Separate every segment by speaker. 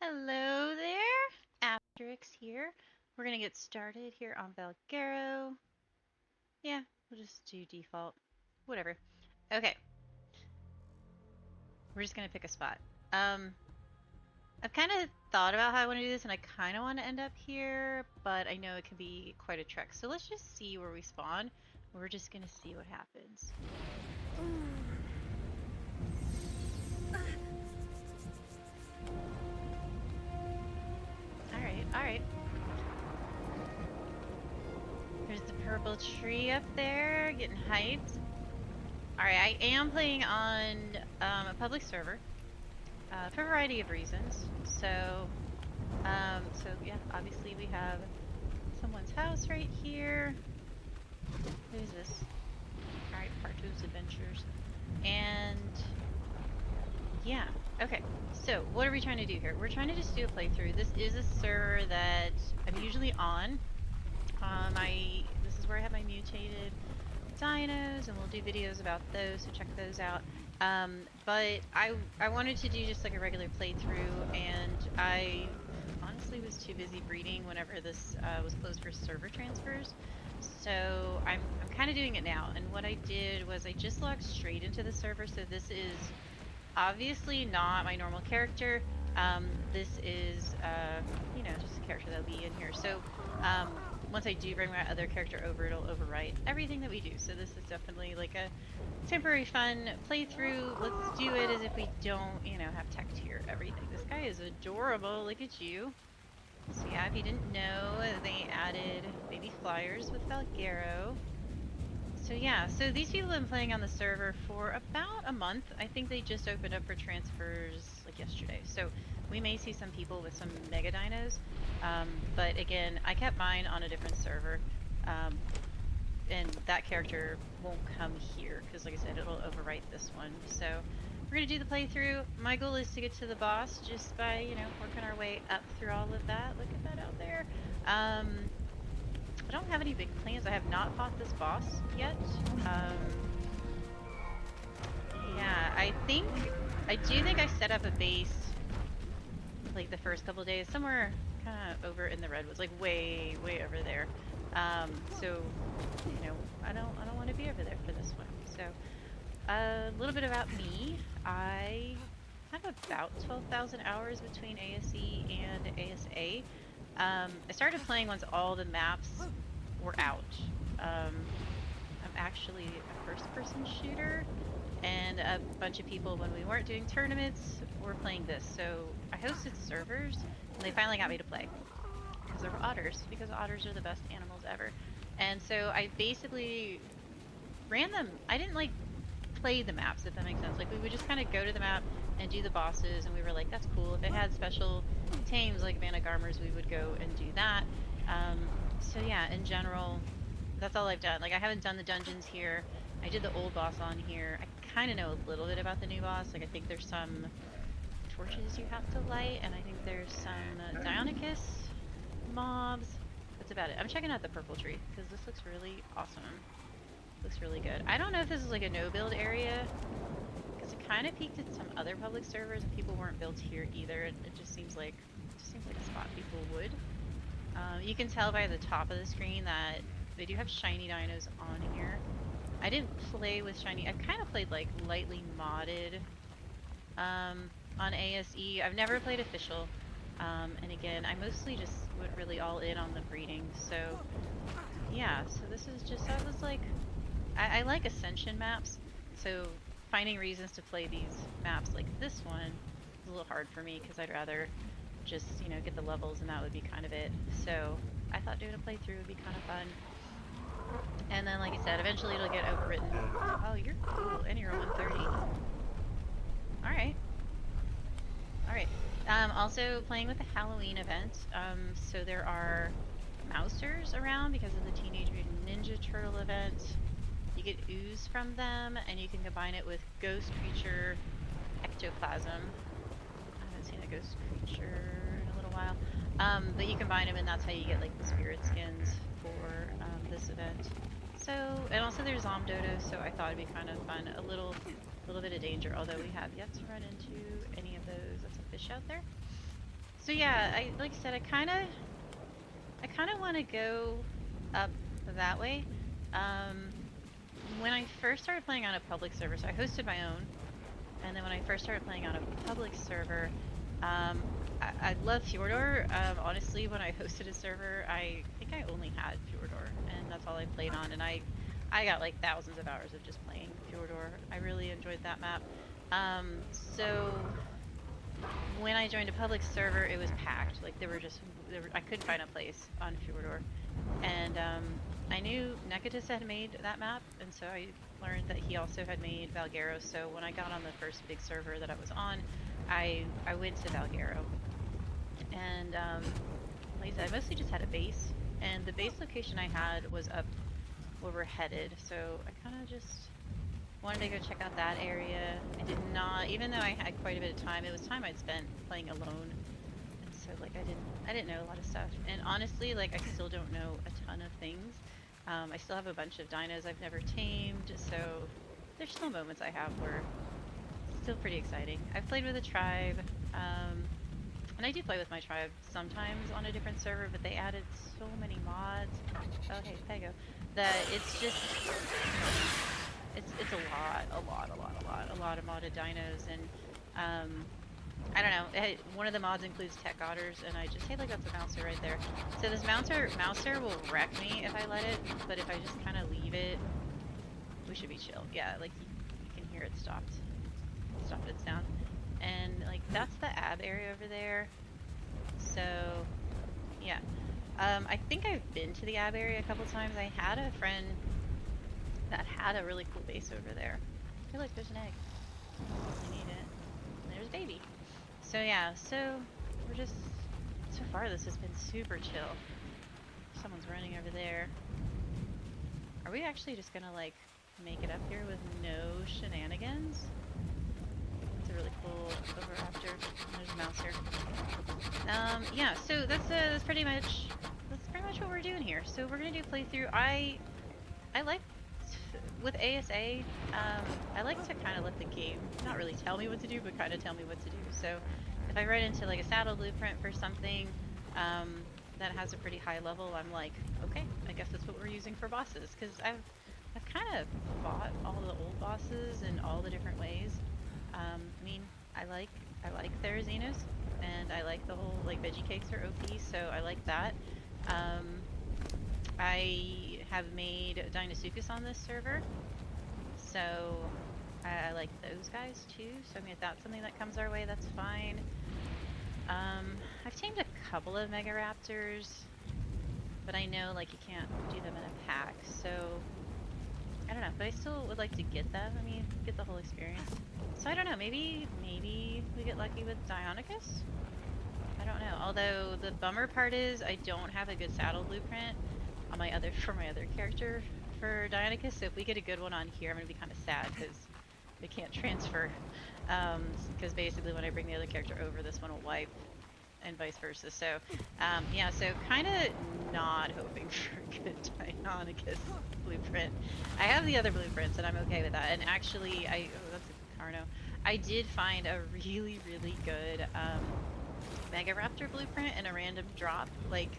Speaker 1: Hello there, Asterix here. We're gonna get started here on Valguero. Yeah, we'll just do default. Whatever. Okay, we're just gonna pick a spot. Um, I've kind of thought about how I want to do this, and I kind of want to end up here, but I know it can be quite a trek. So let's just see where we spawn. We're just gonna see what happens. All right, all right. There's the purple tree up there, getting hyped. All right, I am playing on a public server. For a variety of reasons. So yeah, obviously we have someone's house right here. Who's this? Alright, Parto's Adventures. And yeah, okay. So what are we trying to do here? We're trying to just do a playthrough. This is a server that I'm usually on. This is where I have my mutated dinos, and we'll do videos about those, so check those out. But I wanted to do just like a regular playthrough, and I honestly was too busy breeding whenever this was closed for server transfers. So I'm kind of doing it now. And what I did was I just logged straight into the server. So this is obviously not my normal character. This is just a character that'll be in here. So um, once I do bring my other character over, it'll overwrite everything that we do. So this is definitely like a temporary fun playthrough. Let's do it as if we don't, have tech tier everything. This guy is adorable. Look at you. So yeah, if you didn't know, they added baby flyers with Valguero. So yeah, so these people have been playing on the server for about a month. I think they just opened up for transfers like yesterday. So we may see some people with some mega dinos. But again, I kept mine on a different server. And that character won't come here because, like I said, it'll overwrite this one. So we're gonna do the playthrough. My goal is to get to the boss just by, working our way up through all of that. Look at that out there. I don't have any big plans. I have not fought this boss yet. Yeah, I do think I set up a base like the first couple days somewhere kind of over in the redwoods, like way over there. So I don't want to be over there for this one. So a little bit about me. I have about 12,000 hours between ASE and ASA. I started playing once all the maps were out. I'm actually a first-person shooter, and a bunch of people, when we weren't doing tournaments, were playing this. So I hosted servers, and they finally got me to play because there were otters, because otters are the best animals ever. And so I basically ran them. I didn't like play the maps, if that makes sense. Like we would just kind of go to the map and do the bosses, and we were like, that's cool. If it had special tames like Vanagarmers, we would go and do that. So yeah, in general, that's all I've done. Like I haven't done the dungeons here. I did the old boss on here. I kind of know a little bit about the new boss. Like I think there's some torches you have to light, and I think there's some Dionicus mobs. That's about it. I'm checking out the purple tree because this looks really awesome. Looks really good. I don't know if this is like a no build area because it kind of peaked at some other public servers and people weren't built here either. It just seems like a spot people would. You can tell by the top of the screen that they do have shiny dinos on here. I didn't play with shiny. I've kind of played like lightly modded on ASE. I've never played official. And again, I mostly just went really all in on the breeding. So yeah, so this is just, I was like, I like ascension maps. So finding reasons to play these maps like this one is a little hard for me because I'd rather just, get the levels and that would be kind of it. So I thought doing a playthrough would be kind of fun. And then, like I said, eventually it'll get overwritten. Oh, you're cool. And you're 130. Alright. Alright. Also playing with the Halloween event. So there are mousers around because of the Teenage Mutant Ninja Turtle event. You get ooze from them, and you can combine it with ghost creature ectoplasm. I haven't seen a ghost creature in a little while. But you combine them, and that's how you get like the spirit skins for this event. So, and also there's Zomdodo, so I thought it'd be kind of fun. A little bit of danger, although we have yet to run into any of those. That's a fish out there. So yeah, I like I said, I kind of want to go up that way. Um, when I first started playing on a public server, so I hosted my own, and then when I first started playing on a public server, I love Fjordor. Honestly, when I hosted a server, I think I only had Fjordor, and that's all I played on, and I got like thousands of hours of just playing Fjordor. I really enjoyed that map. So when I joined a public server, it was packed. Like I couldn't find a place on Fjordor. And I knew Nekatis had made that map, and so I learned that he also had made Valguero. So when I got on the first big server that I was on, I went to Valguero, and like I said, I mostly just had a base, and the base location I had was up where we're headed. So I kind of just wanted to go check out that area. I did not, even though I had quite a bit of time, it was time I'd spent playing alone, and so like I didn't know a lot of stuff. And honestly, like I still don't know a ton of things. I still have a bunch of dinos I've never tamed, so there's still moments I have where it's still pretty exciting. I've played with a tribe, and I do play with my tribe sometimes on a different server, but they added so many mods. Oh hey, Pego, that it's just it's a lot of modded dinos, and I don't know. One of the mods includes tech otters, and I just, hey, look, that's a mouser right there. So this mouser will wreck me if I let it, but if I just kind of leave it, we should be chill. Yeah, like you can hear it stopped its sound, and like that's the ab area over there. So yeah, I think I've been to the ab area a couple times. I had a friend that had a really cool base over there. Hey, look, there's an egg. I need it. There's baby. So yeah, so we're just, so far this has been super chill. Someone's running over there. Are we actually just gonna like make it up here with no shenanigans? It's a really cool overraptor. There's a mouse here. Yeah, so that's pretty much what we're doing here. So we're gonna do a playthrough. I like with ASA, I like to kind of let the game not really tell me what to do, but kind of tell me what to do. So if I run into like a saddle blueprint for something that has a pretty high level, I'm like, okay, I guess that's what we're using for bosses, because I've kind of fought all the old bosses in all the different ways. I mean, I like Therazinos, and I like the whole like veggie cakes are OP, so I like that. I have made Dinosuchus on this server, so I like those guys too. So I mean, if that's something that comes our way, that's fine. I've tamed a couple of Mega Raptors, but I know like you can't do them in a pack, so I don't know. But I still would like to get them. I mean, get the whole experience. So I don't know. Maybe we get lucky with Dionicus. I don't know. Although the bummer part is I don't have a good saddle blueprint on my other character for Dionicus. So if we get a good one on here, I'm gonna be kind of sad because they can't transfer. Because basically when I bring the other character over, this one will wipe, and vice versa. So yeah, so kind of not hoping for a good Dionicus blueprint. I have the other blueprints and I'm okay with that. And actually, oh, that's a Carno. I did find a really good Mega Raptor blueprint in a random drop, like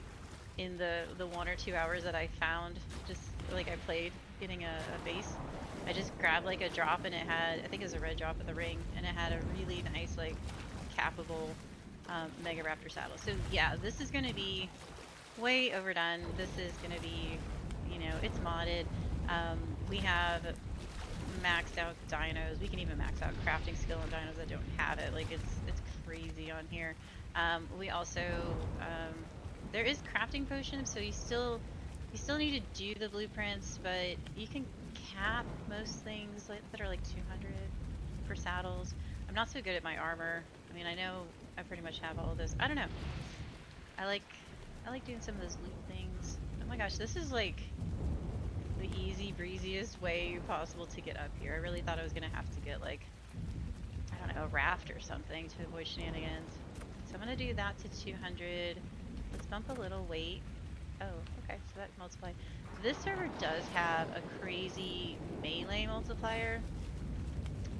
Speaker 1: in the 1 or 2 hours that I found, just like I played getting a base. I just grabbed like a drop and it had, I think it was a red drop with a ring, and it had a really nice like cappable Mega Raptor saddle. So yeah, this is gonna be way overdone. This is gonna be, you know, it's modded. We have maxed out dinos. We can even max out crafting skill on dinos that don't have it. Like it's crazy on here. We also there is crafting potions, so you still need to do the blueprints, but you can cap most things that are like 200 for saddles. I'm not so good at my armor. I mean, I know I pretty much have all of this. I don't know. I like doing some of those loot things. Oh my gosh, this is like the easy breeziest way possible to get up here. I really thought I was gonna have to get like, I don't know, a raft or something to avoid shenanigans. So I'm gonna do that to 200. Let's bump a little weight. Oh, okay, so that multiplied. This server does have a crazy melee multiplier,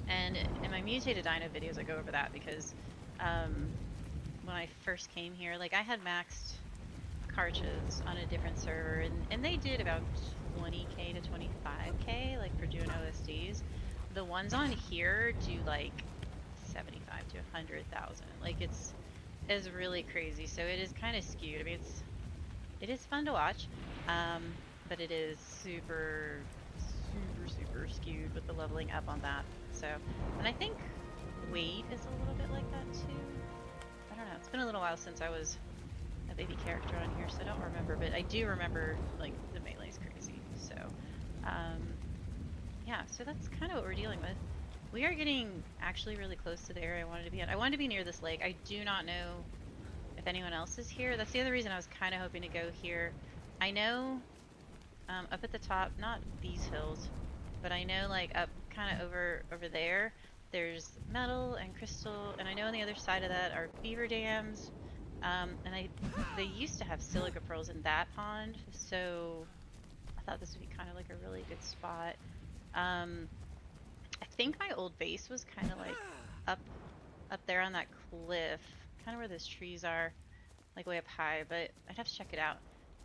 Speaker 1: and in my mutated dino videos I go over that because when I first came here, like I had maxed cartridges on a different server, and they did about 20k to 25k, like for doing OSDs. The ones on here do like 75 to 100,000. Like it's really crazy. So it is kind of skewed. I mean, it is fun to watch, but it is super skewed with the leveling up on that. So, and I think weight is a little bit like that too. I don't know. It's been a little while since I was a baby character on here, so I don't remember, but I do remember like the melee's crazy. So, um, yeah, so that's kind of what we're dealing with. We are getting actually really close to the area I wanted to be at. I wanted to be near this lake. I do not know if anyone else is here. That's the other reason I was kind of hoping to go here. I know up at the top, not these hills, but I know like up kind of over there, there's metal and crystal, and I know on the other side of that are beaver dams. And they used to have silica pearls in that pond, so I thought this would be kind of like a really good spot. Um, I think my old base was kind of like up up there on that cliff, kind of where those trees are, like way up high, but I'd have to check it out.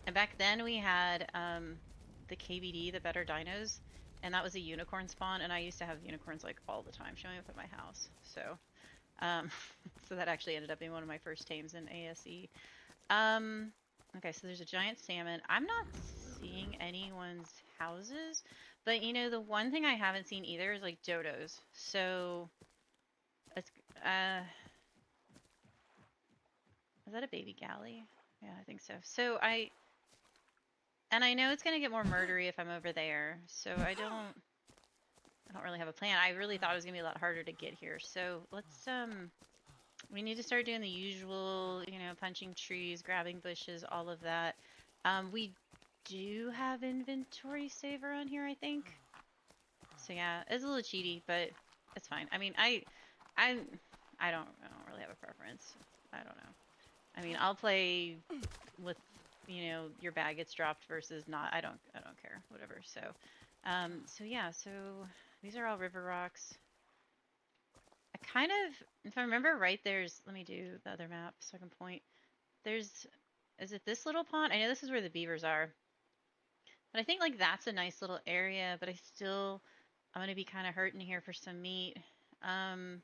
Speaker 1: And back then we had the KBD, the Better Dinos, and that was a unicorn spawn, and I used to have unicorns like all the time showing up at my house. So, um, so that actually ended up being one of my first tames in ASE. Okay, so there's a giant salmon. I'm not seeing anyone's houses, but you know, the one thing I haven't seen either is like dodos. So, it's, is that a baby galley? Yeah, I think so. So and I know it's gonna get more murdery if I'm over there, so I don't really have a plan. I really thought it was gonna be a lot harder to get here. So let's we need to start doing the usual, you know, punching trees, grabbing bushes, all of that. We do have inventory saver on here, I think. So yeah, it's a little cheaty, but it's fine. I mean, I, I don't really have a preference. I don't know. I mean, I'll play with, you know, your bag gets dropped versus not. I don't care. Whatever. So, so yeah. So these are all river rocks. I kind of, if I remember right, let me do the other map so I can point. Is it this little pond? I know this is where the beavers are, but I think like that's a nice little area, but I'm gonna be kind of hurting here for some meat. Um,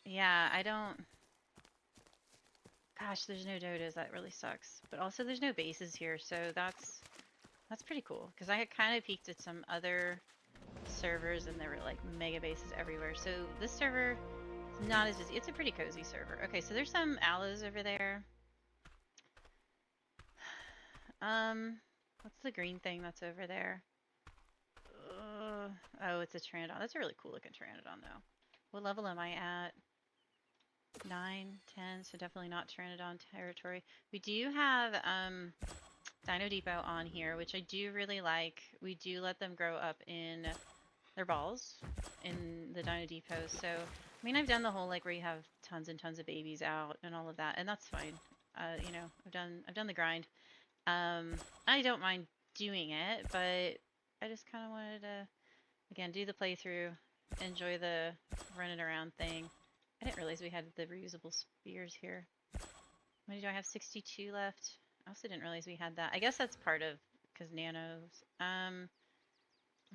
Speaker 1: yeah, gosh, there's no dodos. That really sucks. But also there's no bases here, so that's pretty cool. Because I had kind of peeked at some other servers and there were like mega bases everywhere. So this server is not as busy. It's a pretty cozy server. Okay, so there's some aloes over there. What's the green thing that's over there? Oh, it's a Pteranodon. That's a really cool looking Pteranodon though. What level am I at? 9, 10, so definitely not Pteranodon territory. We do have Dino Depot on here, which I do really like. We do let them grow up in their balls in the Dino Depot. So, I mean, I've done the whole like where you have tons and tons of babies out and all of that, and that's fine. You know, I've done the grind. I don't mind doing it, but I just kind of wanted to again do the playthrough, enjoy the running around thing. I didn't realize we had the reusable spears here. How many do I have? 62 left. I also didn't realize we had that. I guess that's part of because nanos. I'm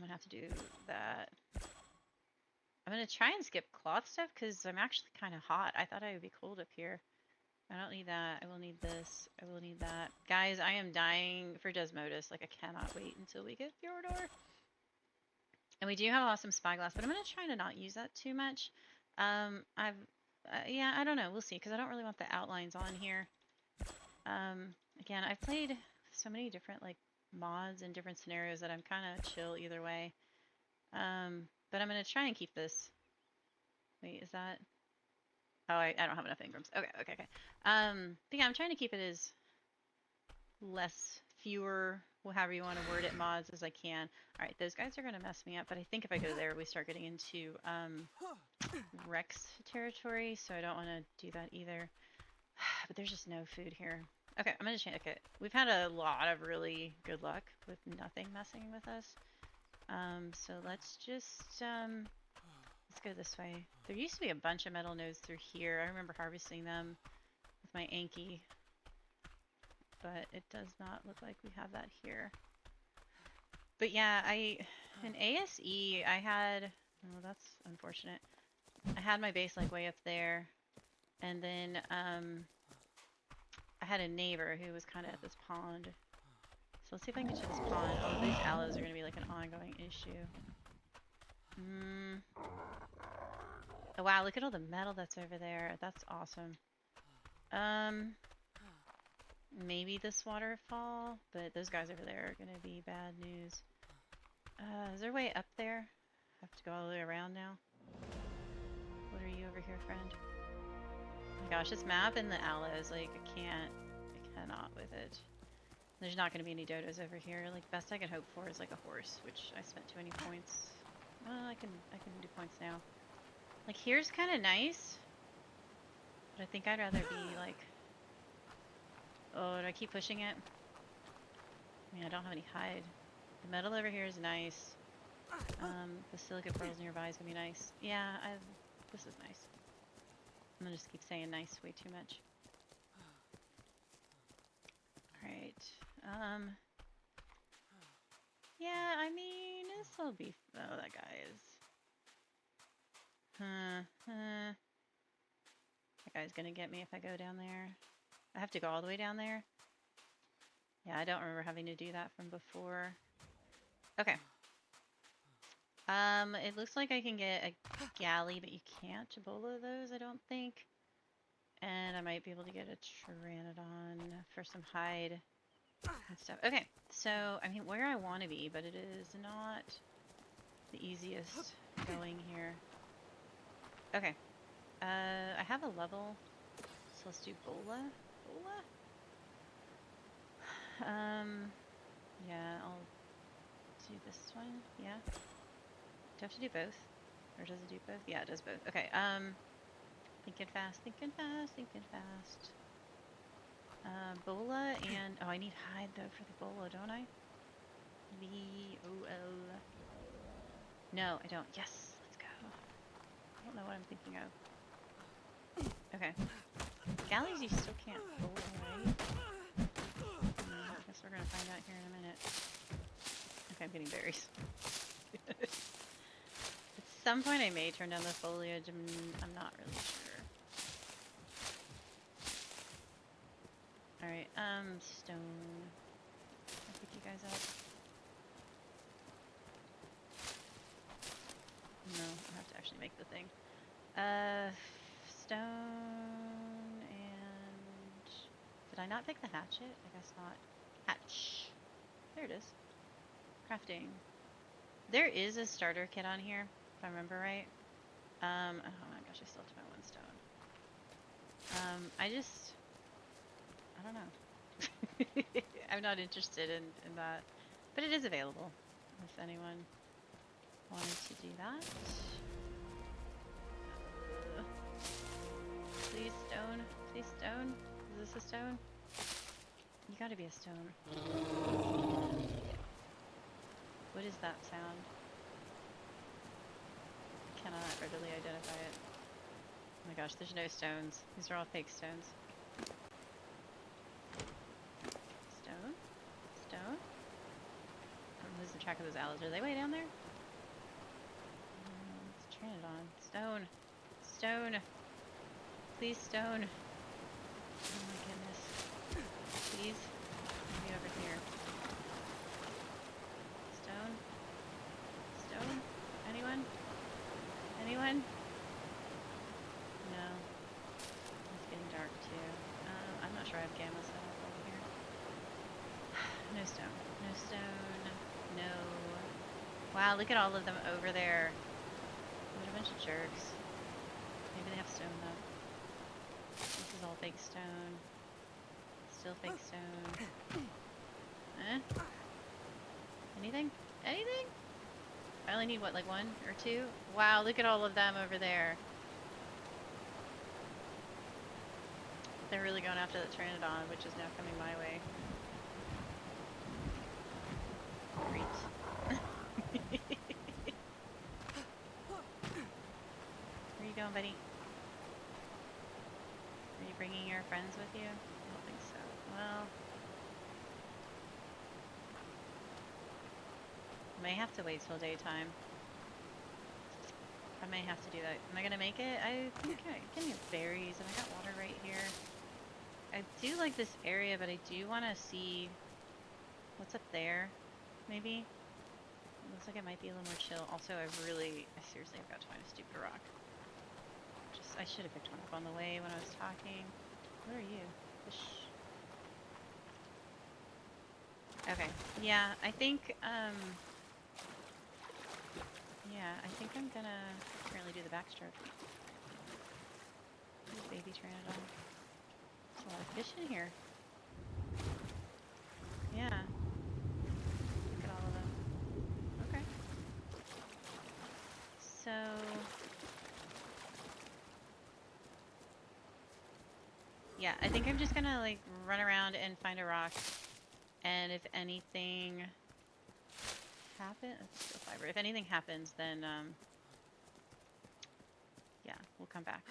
Speaker 1: gonna have to do that. I'm gonna try and skip cloth stuff because I'm actually kind of hot. I thought I would be cold up here. I don't need that. I will need this. I will need that. Guys, I am dying for Desmodus. Like, I cannot wait until we get Fjordor. And we do have awesome spyglass, but I'm going to try to not use that too much. Yeah, I don't know. We'll see, because I don't really want the outlines on here. Again, I've played so many different, like, mods and different scenarios that I'm kind of chill either way. But I'm going to try and keep this. Wait, is that... Oh, I don't have enough ingrams. Okay. But yeah, I'm trying to keep it as fewer, however you want to word it, mods as I can. All right, those guys are going to mess me up, but I think if I go there, we start getting into Rex territory, so I don't want to do that either. But there's just no food here. Okay, I'm going to change. Okay, we've had a lot of really good luck with nothing messing with us. So let's go this way. There used to be a bunch of metal nodes through here. I remember harvesting them with my Anki. But it does not look like we have that here. But yeah, in ASE, I had, oh, that's unfortunate. I had my base like way up there. And then I had a neighbor who was kind of at this pond. So let's see if I can get to this pond. Oh, these aloes are going to be like an ongoing issue. Oh wow, look at all the metal that's over there. That's awesome. Maybe this waterfall, but those guys over there are going to be bad news. Is there a way up there? I have to go all the way around now. What are you over here, friend? Oh my gosh, this map and the aloes, like, I cannot with it. There's not going to be any dodos over here. Like, best I can hope for is like a horse, which I spent too many points. Well, I can do points now. Like, here's kind of nice, but I think I'd rather be like, oh, do I keep pushing it? I mean, I don't have any hide. The metal over here is nice. The silica pearls nearby is gonna be nice. Yeah, this is nice. I'm gonna just keep saying nice way too much. Alright. Yeah, I mean, this'll be... Oh, that guy is... That guy's gonna get me if I go down there. I have to go all the way down there? Yeah, I don't remember having to do that from before. Okay. It looks like I can get a galley, but you can't Ebola those, I don't think. And I might be able to get a Pteranodon for some hide and stuff. Okay, so, I mean, where I want to be, but it is not the easiest going here. Okay. I have a level, so let's do Bola. Bola? Yeah, I'll do this one. Yeah. Do I have to do both? Or does it do both? Yeah, it does both. Okay, thinking fast, thinking fast, thinking fast. Bola and... Oh, I need hide, though, for the Bola, don't I? B-O-L. No, I don't. Yes, let's go. I don't know what I'm thinking of. Okay. Galleys you still can't Bola, right? I guess we're gonna find out here in a minute. Okay, I'm getting berries. At some point I may turn down the foliage, I'm not really sure. Alright, stone. I'll pick you guys up. No, I have to actually make the thing. Stone and... Did I not pick the hatchet? I guess not. Hatch. There it is. Crafting. There is a starter kit on here, if I remember right. Oh my gosh, I still have my one stone. I don't know. I'm not interested in that. But it is available, if anyone wanted to do that. Please stone. Please stone. Is this a stone? You gotta be a stone. What is that sound? I cannot readily identify it. Oh my gosh, there's no stones. These are all fake stones. Stone? Stone? I'm losing track of those owls. Are they way down there? Let's turn it on. Stone! Stone! Please, stone! Oh my goodness. Please? Maybe over here. Stone? Stone? Anyone? Anyone? No. It's getting dark too. I'm not sure I have gamma set up over here. No stone. No stone. No. Wow, look at all of them over there. What a bunch of jerks. Maybe they have stone though. This is all fake stone. Still fake stone. Eh? Anything? Anything? I only need, what, like one or two? Wow, look at all of them over there. They're really going after the Pteranodon, which is now coming my way. Great. going, buddy? Are you bringing your friends with you? I don't think so. Well, I may have to wait till daytime. I may have to do that. Am I gonna make it? I think I can get berries, and I got water right here. I do like this area, but I do want to see what's up there, maybe. It looks like it might be a little more chill. Also, I seriously have got to find a stupid rock. I should have picked one up on the way when I was talking. Where are you? Fish. Okay. Yeah, I think, yeah, I think I'm gonna currently do the backstroke. Baby Pteranodon. There's a lot of fish in here. Yeah. Look at all of them. Okay. So... yeah, I think I'm just gonna, like, run around and find a rock. And if anything happens... let's go fiber. If anything happens, then, yeah, we'll come back.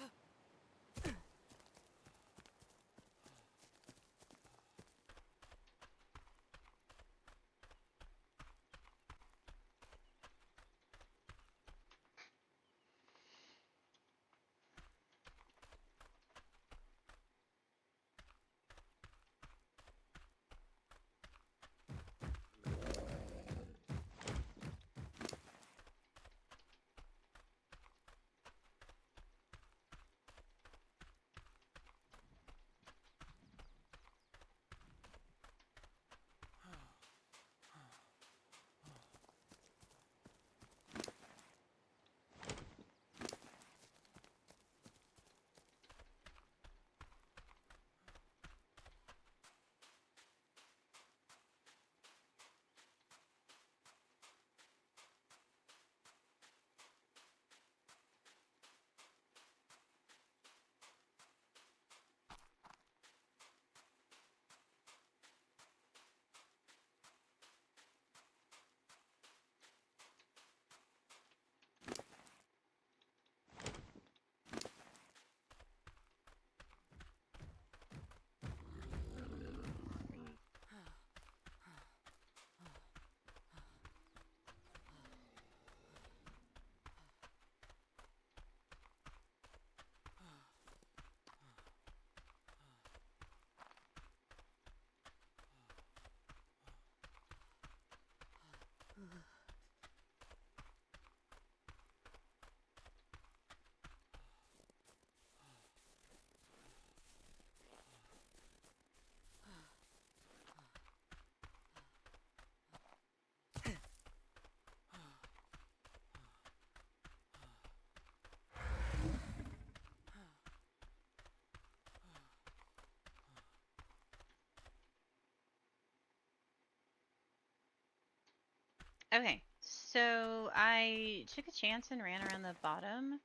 Speaker 1: Okay, so I took a chance and ran around the bottom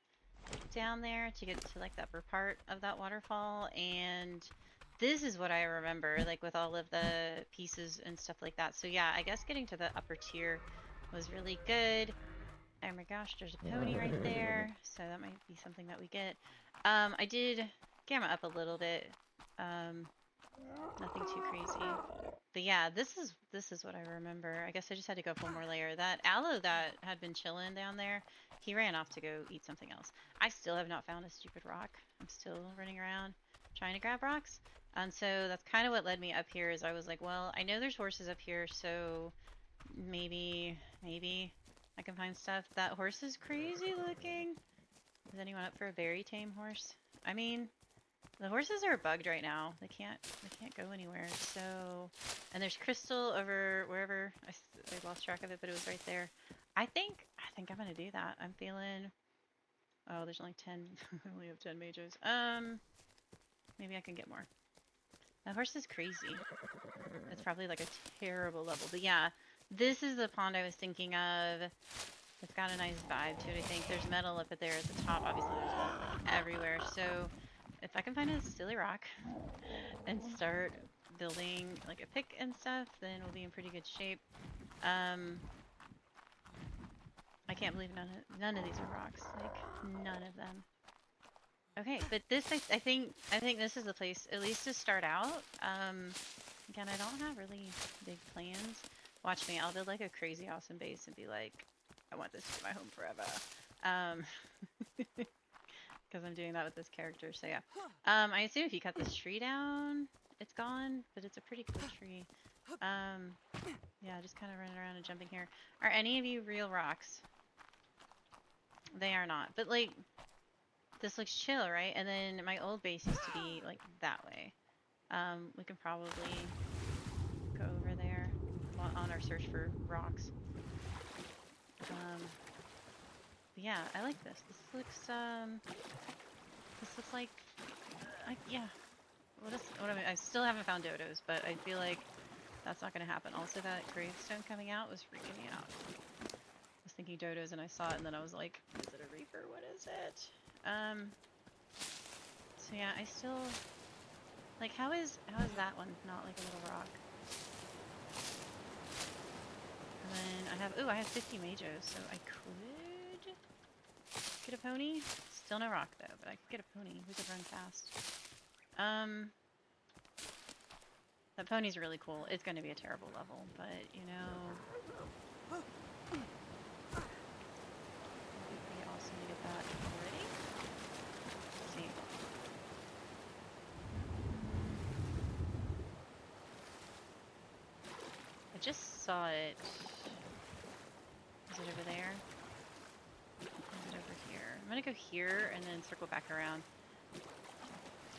Speaker 1: down there to get to like the upper part of that waterfall, and this is what I remember, like with all of the pieces and stuff like that. So yeah, I guess getting to the upper tier was really good. Oh my gosh, there's a pony right there, so that might be something that we get. I did gamma up a little bit. Nothing too crazy. But yeah, this is what I remember. I guess I just had to go up one more layer. That aloe that had been chilling down there, he ran off to go eat something else. I still have not found a stupid rock. I'm still running around trying to grab rocks. And so that's kind of what led me up here is I was like, well, I know there's horses up here, so maybe I can find stuff. That horse is crazy looking. Is anyone up for a very tame horse? I mean, the horses are bugged right now. They can't go anywhere. So, and there's crystal over wherever I lost track of it, but it was right there. I think I'm gonna do that. I'm feeling. Oh, there's only 10. I only have 10 majors. Maybe I can get more. That horse is crazy. It's probably like a terrible level, but yeah, this is the pond I was thinking of. It's got a nice vibe to it. I think there's metal up at there at the top. Obviously, there's metal like everywhere. So if I can find a silly rock and start building like a pick and stuff, then we'll be in pretty good shape. I can't believe none of these are rocks. Like, none of them. Okay, but this I think this is the place at least to start out. Again, I don't have really big plans. Watch me, I'll build like a crazy awesome base and be like, I want this to be my home forever. Um, because I'm doing that with this character. So yeah. I assume if you cut this tree down, it's gone, but it's a pretty cool tree. Yeah, just kind of running around and jumping here. Are any of you real rocks? They are not, but like this looks chill, right? And then my old base used to be like that way. We can probably go over there on our search for rocks. But yeah, I like this. This looks like, yeah. I still haven't found dodos, but I feel like that's not gonna happen. Also, that gravestone coming out was freaking me out. I was thinking dodos and I saw it and then I was like, is it a reaper? What is it? So yeah, I still, like, how is that one not like a little rock? And then I have 50 majos, so I could get a pony. Still no rock though, but I could get a pony. We could run fast. That pony's really cool. It's going to be a terrible level, but you know, it'd be awesome to get that already. Let's see. I just saw it. Is it over there? Is it over here? I'm gonna go here and then circle back around.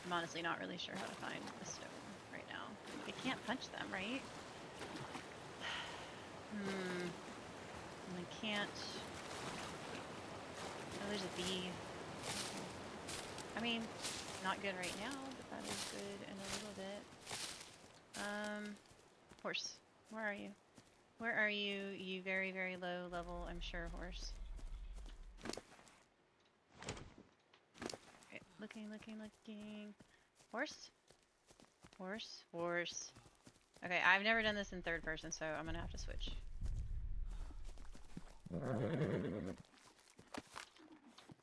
Speaker 1: I'm honestly not really sure how to find the stone right now. I can't punch them, right? And I can't. Oh, there's a bee. I mean, not good right now, but that is good in a little bit. Horse, where are you? Where are you, you very, very low level, I'm sure, horse? Okay, looking. Horse? Horse. Okay, I've never done this in third person, so I'm gonna have to switch.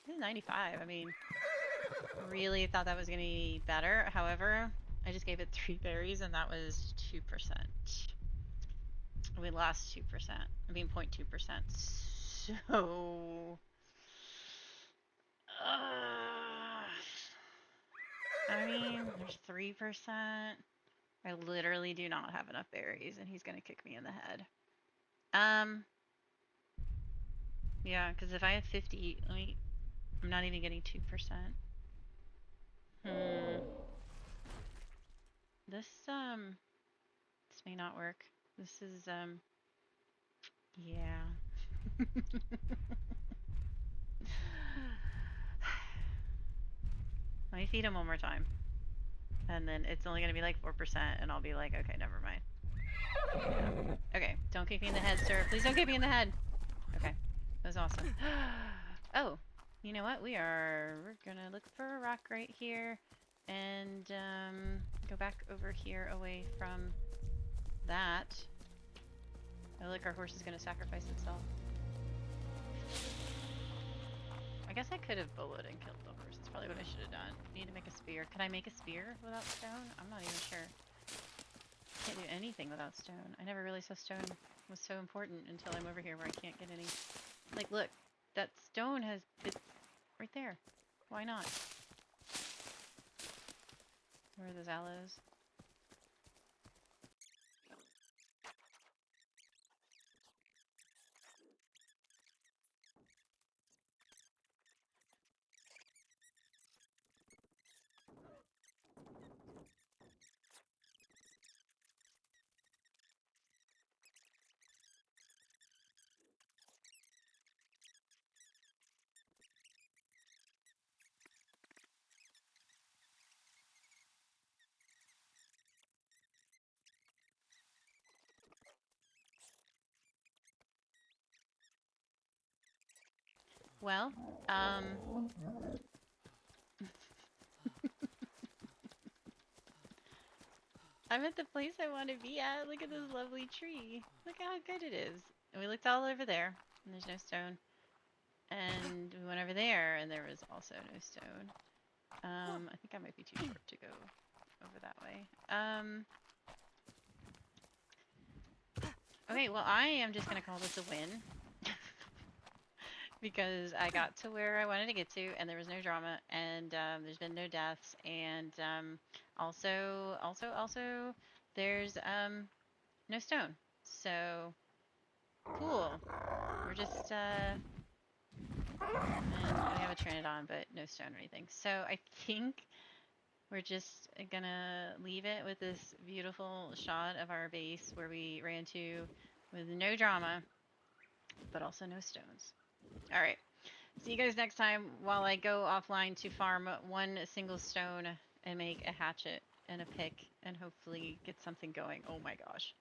Speaker 1: This is 95, I mean, really thought that was gonna be better. However, I just gave it 3 berries and that was 2%. We lost 2%. I mean 0.2%. So... I mean, there's 3%. I literally do not have enough berries, and he's gonna kick me in the head. Yeah, because if I have 50, I'm not even getting 2%. This, this may not work. This is, yeah. Let me feed him one more time. And then it's only gonna be like 4%, and I'll be like, okay, never mind. Yeah. Okay, don't kick me in the head, sir. Please don't kick me in the head. Okay, that was awesome. Oh, you know what? We're gonna look for a rock right here, and go back over here away from that. Oh, look, our horse is gonna sacrifice itself. I guess I could have bullet and killed the horse. That's probably what I should have done. Need to make a spear. Can I make a spear without stone? I'm not even sure. Can't do anything without stone. I never really saw stone was so important until I'm over here where I can't get any. Like, look, that stone it's right there. Why not? Where are those aloes? Well, I'm at the place I want to be at. Look at this lovely tree. Look how good it is. And we looked all over there, and there's no stone. And we went over there, and there was also no stone. I think I might be too short to go over that way. Okay, well, I am just gonna call this a win because I got to where I wanted to get to, and there was no drama, and there's been no deaths, and also, there's no stone. So cool. We're just and we have a Trinidon, but no stone or anything. So I think we're just gonna leave it with this beautiful shot of our base where we ran to with no drama, but also no stones. All right. See you guys next time while I go offline to farm one single stone and make a hatchet and a pick and hopefully get something going. Oh my gosh.